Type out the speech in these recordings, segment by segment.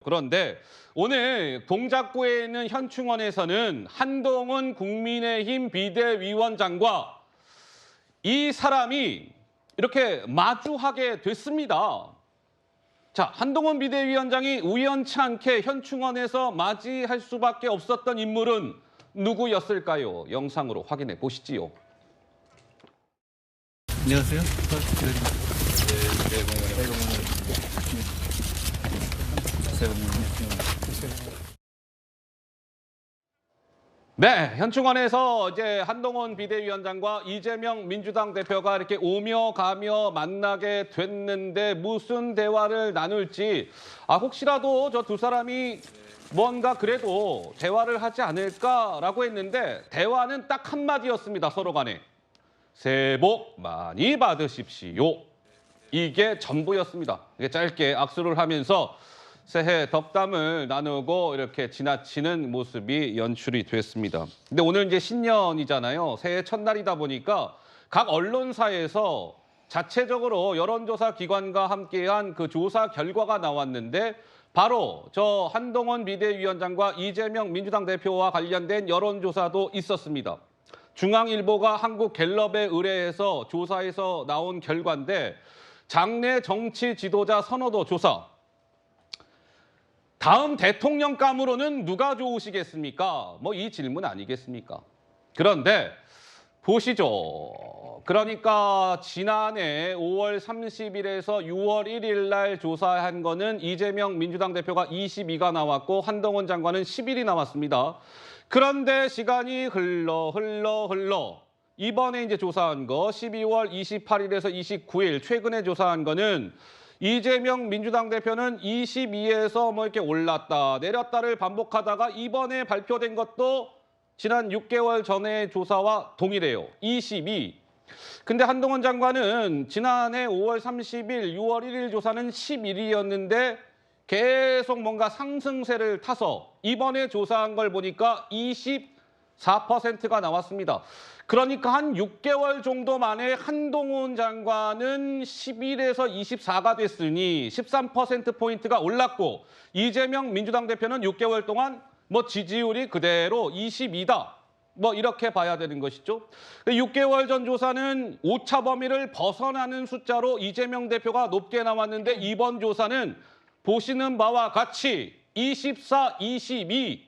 그런데 오늘 동작구에 있는 현충원에서는 한동훈 국민의힘 비대위원장과 이 사람이 이렇게 마주하게 됐습니다. 자, 한동훈 비대위원장이 우연치 않게 현충원에서 맞이할 수밖에 없었던 인물은 누구였을까요? 영상으로 확인해 보시지요. 안녕하세요. 네, 현충원에서 이제 한동훈 비대위원장과 이재명 민주당 대표가 이렇게 오며 가며 만나게 됐는데 무슨 대화를 나눌지 혹시라도 저 두 사람이 뭔가 그래도 대화를 하지 않을까라고 했는데 대화는 딱 한마디였습니다. 서로 간에. 새해 복 많이 받으십시오. 이게 전부였습니다. 이게 짧게 악수를 하면서 새해 덕담을 나누고 이렇게 지나치는 모습이 연출이 됐습니다. 근데 오늘 이제 신년이잖아요. 새해 첫날이다 보니까 각 언론사에서 자체적으로 여론조사 기관과 함께한 그 조사 결과가 나왔는데 바로 저 한동훈 비대위원장과 이재명 민주당 대표와 관련된 여론조사도 있었습니다. 중앙일보가 한국갤럽에 의뢰해서 조사에서 나온 결과인데 장내 정치 지도자 선호도 조사. 다음 대통령감으로는 누가 좋으시겠습니까? 뭐 이 질문 아니겠습니까? 그런데 보시죠. 그러니까 지난해 5월 30일에서 6월 1일 날 조사한 거는 이재명 민주당 대표가 22가 나왔고 한동훈 장관은 11이 나왔습니다. 그런데 시간이 흘러 이번에 이제 조사한 거 12월 28일에서 29일 최근에 조사한 거는 이재명 민주당 대표는 22에서 뭐 이렇게 올랐다 내렸다를 반복하다가 이번에 발표된 것도 지난 6개월 전의 조사와 동일해요. 22. 근데 한동훈 장관은 지난해 5월 30일, 6월 1일 조사는 11이었는데 계속 뭔가 상승세를 타서 이번에 조사한 걸 보니까 24%가 나왔습니다. 그러니까 한 6개월 정도 만에 한동훈 장관은 11에서 24가 됐으니 13%포인트가 올랐고 이재명 민주당 대표는 6개월 동안 뭐 지지율이 그대로 22다. 뭐 이렇게 봐야 되는 것이죠. 6개월 전 조사는 오차 범위를 벗어나는 숫자로 이재명 대표가 높게 나왔는데 이번 조사는 보시는 바와 같이 24, 22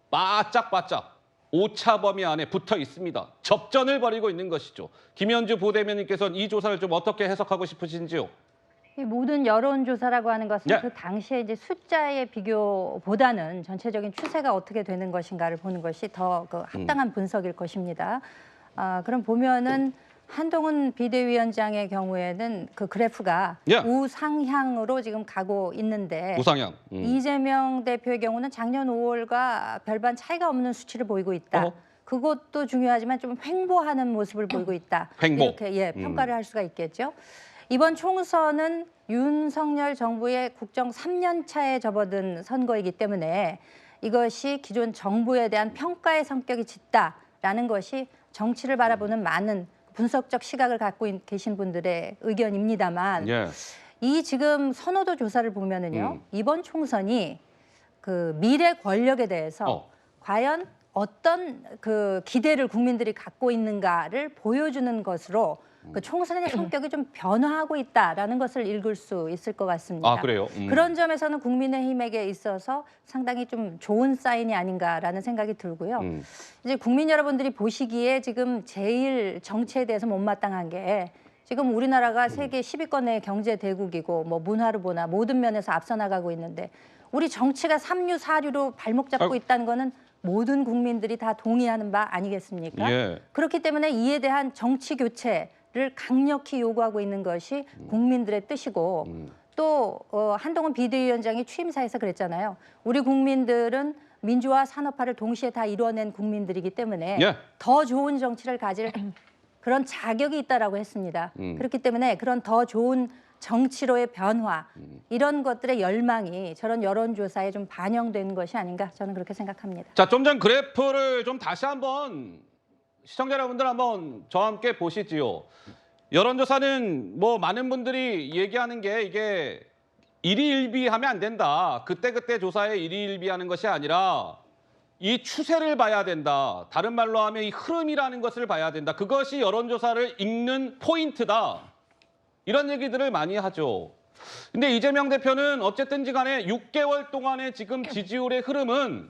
바짝바짝 오차 범위 안에 붙어 있습니다. 접전을 벌이고 있는 것이죠. 김현주 부대변인께서는 이 조사를 좀 어떻게 해석하고 싶으신지요? 이 모든 여론조사라고 하는 것은 예. 그 당시에 이제 숫자의 비교보다는 전체적인 추세가 어떻게 되는 것인가를 보는 것이 더 그 합당한 분석일 것입니다. 그럼 보면은 한동훈 비대위원장의 경우에는 그 그래프가 예. 우상향으로 지금 가고 있는데 우상향. 이재명 대표의 경우는 작년 5월과 별반 차이가 없는 수치를 보이고 있다. 어허. 그것도 중요하지만 좀 횡보하는 모습을 보이고 있다. 횡보. 이렇게 평가를 할 수가 있겠죠. 이번 총선은 윤석열 정부의 국정 3년 차에 접어든 선거이기 때문에 이것이 기존 정부에 대한 평가의 성격이 짙다라는 것이 정치를 바라보는 많은 분석적 시각을 갖고 계신 분들의 의견입니다만 예. 이 지금 선호도 조사를 보면은요 이번 총선이 그 미래 권력에 대해서 과연 어떤 그 기대를 국민들이 갖고 있는가를 보여주는 것으로 그 총선의 성격이 좀 변화하고 있다라는 것을 읽을 수 있을 것 같습니다. 그래요? 그런 점에서는 국민의힘에게 있어서 상당히 좀 좋은 사인이 아닌가라는 생각이 들고요. 이제 국민 여러분들이 보시기에 지금 제일 정치에 대해서 못마땅한 게 지금 우리나라가 세계 10위권의 경제 대국이고 뭐 문화로 보나 모든 면에서 앞서 나가고 있는데 우리 정치가 삼류 사류로 발목 잡고 있다는 거는 모든 국민들이 다 동의하는 바 아니겠습니까? 예. 그렇기 때문에 이에 대한 정치 교체를 강력히 요구하고 있는 것이 국민들의 뜻이고 또 한동훈 비대위원장이 취임사에서 그랬잖아요. 우리 국민들은 민주화 산업화를 동시에 다 이뤄낸 국민들이기 때문에 예. 더 좋은 정치를 가질 그런 자격이 있다라고 했습니다. 그렇기 때문에 그런 더 좋은 정치로의 변화 이런 것들의 열망이 저런 여론조사에 좀 반영된 것이 아닌가 저는 그렇게 생각합니다. 자, 좀 전 그래프를 좀 다시 한번 시청자 여러분들 한번 저와 함께 보시지요. 여론조사는 뭐 많은 분들이 얘기하는 게 이게 일희일비하면 안 된다. 그때그때 조사에 일희일비하는 것이 아니라 이 추세를 봐야 된다. 다른 말로 하면 이 흐름이라는 것을 봐야 된다. 그것이 여론조사를 읽는 포인트다. 이런 얘기들을 많이 하죠. 근데 이재명 대표는 어쨌든지 간에 6개월 동안의 지금 지지율의 흐름은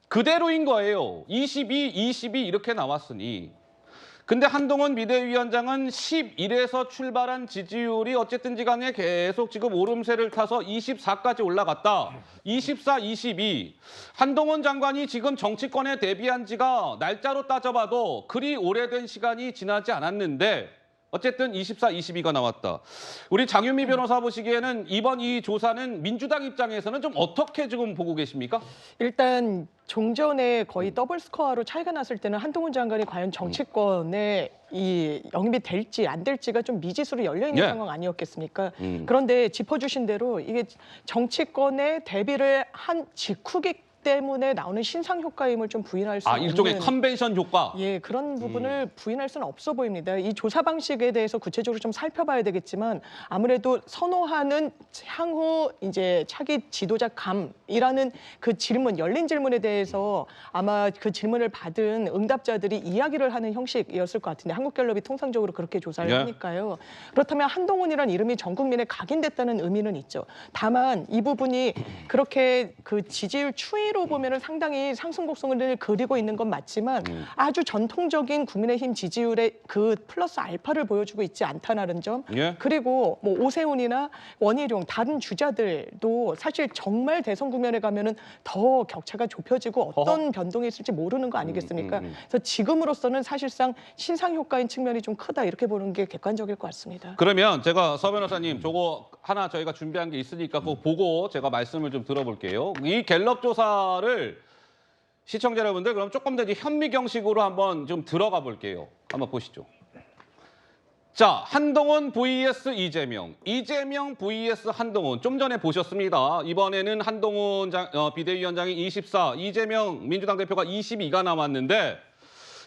그대로인 거예요. 22, 22 이렇게 나왔으니. 근데 한동훈 비대위원장은 11에서 출발한 지지율이 어쨌든지 간에 계속 지금 오름세를 타서 24까지 올라갔다. 24, 22. 한동훈 장관이 지금 정치권에 데뷔한 지가 날짜로 따져봐도 그리 오래된 시간이 지나지 않았는데 어쨌든 24, 22가 나왔다. 우리 장윤미 변호사 보시기에는 이번 이 조사는 민주당 입장에서는 좀 어떻게 지금 보고 계십니까? 일단 종전에 거의 더블 스코어로 차이가 났을 때는 한동훈 장관이 과연 정치권에 이 영입이 될지 안 될지가 좀 미지수로 열려 있는 예. 상황 아니었겠습니까? 그런데 짚어주신 대로 이게 정치권에 데뷔를 한 직후기 때문에 나오는 신상 효과임을 좀 부인할 수 없는 일종의 컨벤션 효과. 예, 그런 부분을 부인할 수는 없어 보입니다. 이 조사 방식에 대해서 구체적으로 좀 살펴봐야 되겠지만 아무래도 선호하는 향후 이제 차기 지도자 감이라는 그 질문, 열린 질문에 대해서 아마 그 질문을 받은 응답자들이 이야기를 하는 형식이었을 것 같은데 한국갤럽이 통상적으로 그렇게 조사를 예. 하니까요. 그렇다면 한동훈이라는 이름이 전 국민에 각인됐다는 의미는 있죠. 다만 이 부분이 그렇게 그 지지율 추이로 보면은 상당히 상승 곡선을 그리고 있는 건 맞지만 아주 전통적인 국민의힘 지지율의 그 플러스 알파를 보여주고 있지 않다는 점. 예. 그리고 뭐 오세훈이나 원희룡 다른 주자들도 사실 정말 대선 국면에 가면은 더 격차가 좁혀지고 어떤 변동이 있을지 모르는 거 아니겠습니까? 그래서 지금으로서는 사실상 신상 효과인 측면이 좀 크다 이렇게 보는 게 객관적일 것 같습니다. 그러면 제가 서 변호사님 저거 하나 저희가 준비한 게 있으니까 그거 보고 제가 말씀을 좀 들어볼게요. 이 갤럽 조사를 시청자 여러분들 그럼 조금 더 이제 현미경식으로 한번 좀 들어가 볼게요. 한번 보시죠. 자, 한동훈 vs 이재명, 이재명 vs 한동훈 좀 전에 보셨습니다. 이번에는 한동훈 비대위원장이 24, 이재명 민주당 대표가 22가 나왔는데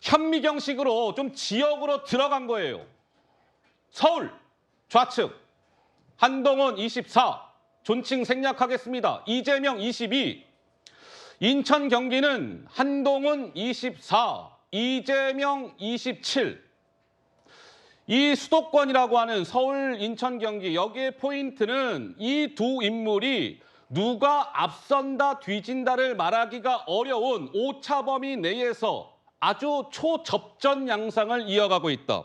현미경식으로 좀 지역으로 들어간 거예요. 서울 좌측 한동훈 24, 존칭 생략하겠습니다. 이재명 22, 인천 경기는 한동훈 24, 이재명 27. 이 수도권이라고 하는 서울, 인천, 경기 여기의 포인트는 이 두 인물이 누가 앞선다, 뒤진다를 말하기가 어려운 오차 범위 내에서 아주 초접전 양상을 이어가고 있다.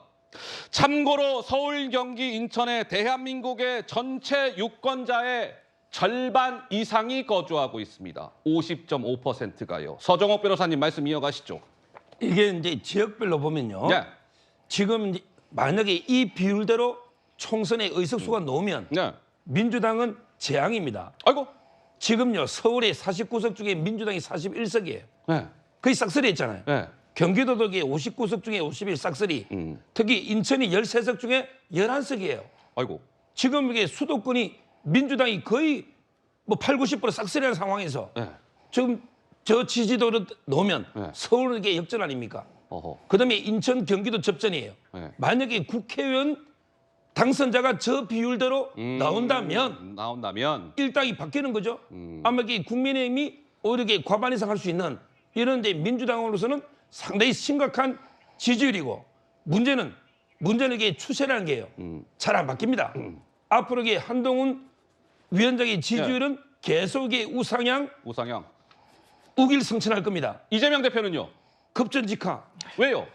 참고로 서울, 경기, 인천의 대한민국의 전체 유권자의 절반 이상이 거주하고 있습니다. 50.5%가요. 서정옥 변호사님 말씀 이어가시죠. 이게 이제 지역별로 보면요. 네. 지금 이제 만약에 이 비율대로 총선에 의석수가 나오면 네. 민주당은 재앙입니다. 아이고. 지금요 서울의 49석 중에 민주당이 41석이에요. 네. 거의 싹쓸이 했잖아요. 네. 경기도도 59석 중에 51 싹쓸이. 특히 인천이 13석 중에 11석이에요. 아이고. 지금 이게 수도권이 민주당이 거의 뭐 8, 90% 싹쓸이하는 상황에서 네. 지금 저 지지도를 놓으면 네. 서울은 이게 역전 아닙니까? 어허. 그다음에 인천, 경기도 접전이에요. 네. 만약에 국회의원 당선자가 저 비율대로 나온다면 일당이 바뀌는 거죠. 아마 이게 국민의힘이 오히려 이게 과반 이상 할 수 있는 이런데 민주당으로서는 상당히 심각한 지지율이고 문제는 이게 추세라는 게요. 잘 안 바뀝니다. 앞으로 이게 한동훈 위원장의 지지율은 계속 이게 우상향, 우길성천할 겁니다. 이재명 대표는요? 급전직하. 왜요?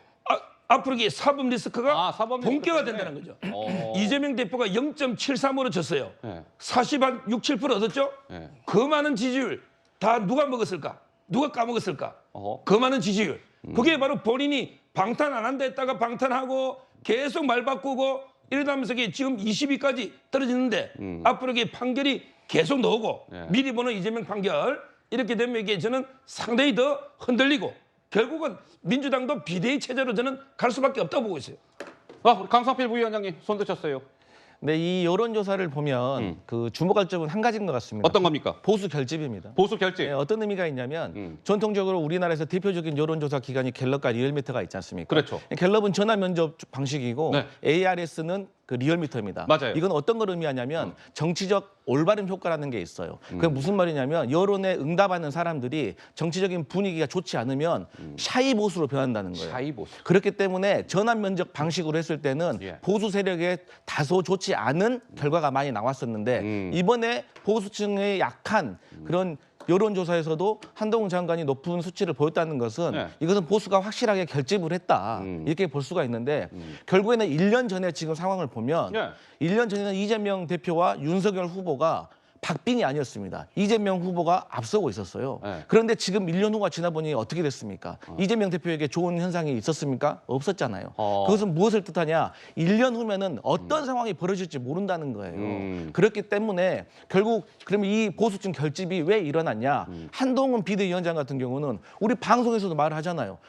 앞으로 이게 사법 리스크가 사법 본격화 리스크 된다는 거죠. 어. 이재명 대표가 0.73으로 졌어요. 네. 40한 6, 7% 얻었죠? 네. 그 많은 지지율 다 누가 먹었을까? 누가 까먹었을까? 어허. 그 많은 지지율. 그게 바로 본인이 방탄 안 한다 했다가 방탄하고 계속 말 바꾸고 이러다면서 이게 지금 20위까지 떨어지는데 앞으로 이게 판결이 계속 나오고 네. 미리 보는 이재명 판결 이렇게 되면 이게 저는 상당히 더 흔들리고 결국은 민주당도 비대위 체제로 저는 갈 수밖에 없다고 보고 있어요. 우리 강성필 부위원장님 손 드셨어요. 네, 이 여론조사를 보면 그 주목할 점은 한 가지인 것 같습니다. 어떤 겁니까? 보수 결집입니다. 보수 결집. 네, 어떤 의미가 있냐면 전통적으로 우리나라에서 대표적인 여론조사 기관이 갤럽과 리얼미터가 있지 않습니까? 그렇죠. 갤럽은 전화 면접 방식이고 네. ARS는 그 리얼미터입니다. 맞아요. 이건 어떤 걸 의미하냐면 정치적 올바름 효과라는 게 있어요. 그게 무슨 말이냐면 여론에 응답하는 사람들이 정치적인 분위기가 좋지 않으면 샤이 보수로 변한다는 거예요. 샤이 보수. 그렇기 때문에 전환 면적 방식으로 했을 때는 예. 보수 세력에 다소 좋지 않은 결과가 많이 나왔었는데 이번에 보수층의 약한 그런 여론조사에서도 한동훈 장관이 높은 수치를 보였다는 것은 네. 이것은 보수가 확실하게 결집을 했다. 이렇게 볼 수가 있는데 결국에는 1년 전에 지금 상황을 보면 네. 1년 전에는 이재명 대표와 윤석열 후보가 박빙이 아니었습니다. 이재명 후보가 앞서고 있었어요. 네. 그런데 지금 1년 후가 지나보니 어떻게 됐습니까? 이재명 대표에게 좋은 현상이 있었습니까? 없었잖아요. 그것은 무엇을 뜻하냐? 1년 후면은 어떤 상황이 벌어질지 모른다는 거예요. 그렇기 때문에 결국 그러면 이 보수층 결집이 왜 일어났냐? 한동훈 비대위원장 같은 경우는 우리 방송에서도 말을 하잖아요.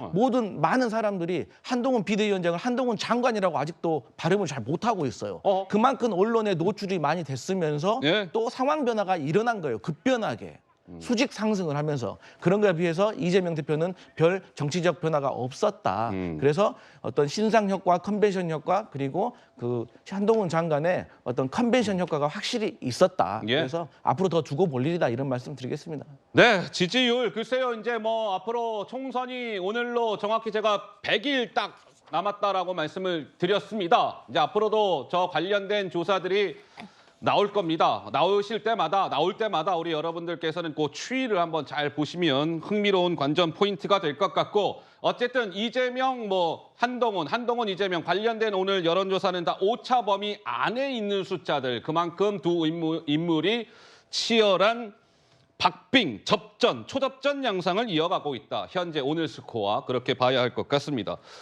많은 사람들이 한동훈 비대위원장을 한동훈 장관이라고 아직도 발음을 잘 못하고 있어요. 그만큼 언론에 노출이 많이 됐으면서 예. 또 상황 변화가 일어난 거예요. 급변하게. 수직 상승을 하면서 그런 거에 비해서 이재명 대표는 별 정치적 변화가 없었다. 그래서 어떤 신상 효과, 컨벤션 효과 그리고 그 한동훈 장관의 어떤 컨벤션 효과가 확실히 있었다. 예. 그래서 앞으로 더 두고 볼 일이다 이런 말씀 드리겠습니다. 네, 지지율 글쎄요. 이제 뭐 앞으로 총선이 오늘로 정확히 제가 100일 딱 남았다라고 말씀을 드렸습니다. 이제 앞으로도 저 관련된 조사들이 나올 겁니다. 나올 때마다 우리 여러분들께서는 그 추이를 한번 잘 보시면 흥미로운 관전 포인트가 될 것 같고 어쨌든 이재명 한동훈 이재명 관련된 오늘 여론조사는 다 오차 범위 안에 있는 숫자들 그만큼 두 인물이 치열한 박빙, 접전, 초접전 양상을 이어가고 있다. 현재 오늘 스코어 그렇게 봐야 할 것 같습니다.